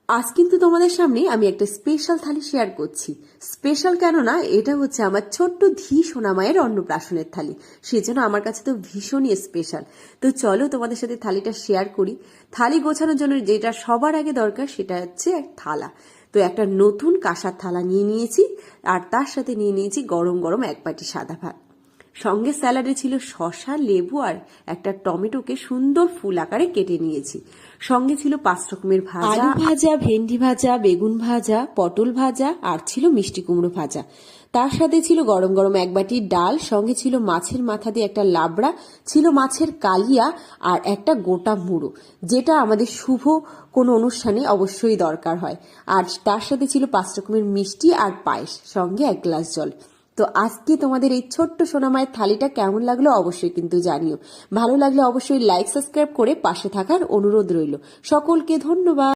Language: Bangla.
আজ কিন্তু তোমাদের সামনে আমি একটা স্পেশাল থালি শেয়ার করছি। স্পেশাল কেননা এটা হচ্ছে আমার ছোট্ট ধী সোনামায়ের অন্নপ্রাশনের থালি, সেজন্য আমার কাছে তো ভীষণই স্পেশাল। তো চলো তোমাদের সাথে থালিটা শেয়ার করি। থালি গোছানোর জন্য যেটা সবার আগে দরকার সেটা হচ্ছে এক থালা। তো একটা নতুন কাঁসার থালা নিয়ে নিয়েছি, আর তার সাথে নিয়ে নিয়েছি গরম গরম এক বাটি সাদা ভাত। সঙ্গে স্যালাডে ছিল শসা, লেবু আর একটা টমেটোকে সুন্দর ফুল আকারে কেটে নিয়েছি। সঙ্গে ছিল 5 রকমের ভাজা, আলু ভাজা, ভেন্ডি ভাজা, বেগুন ভাজা, পটল ভাজা আর ছিল মিষ্টি কুমড়ো ভাজা। তার সাথে ছিল গরম গরম এক বাটি ডাল, সঙ্গে ছিল মাছের মাথা দিয়ে একটা লাবড়া, ছিল মাছের কালিয়া আর একটা গোটা মুড়ো, যেটা আমাদের শুভ কোনো অনুষ্ঠানে অবশ্যই দরকার হয়। আর তার সাথে ছিল 5 রকমের মিষ্টি আর পায়েস, সঙ্গে 1 গ্লাস জল। তো আজকে তোমাদের এই ছোট্ট সোনামায়ের থালিটা কেমন লাগলো অবশ্যই কিন্তু জানিও। ভালো লাগলে অবশ্যই লাইক সাবস্ক্রাইব করে পাশে থাকার অনুরোধ রইল। সকলকে ধন্যবাদ।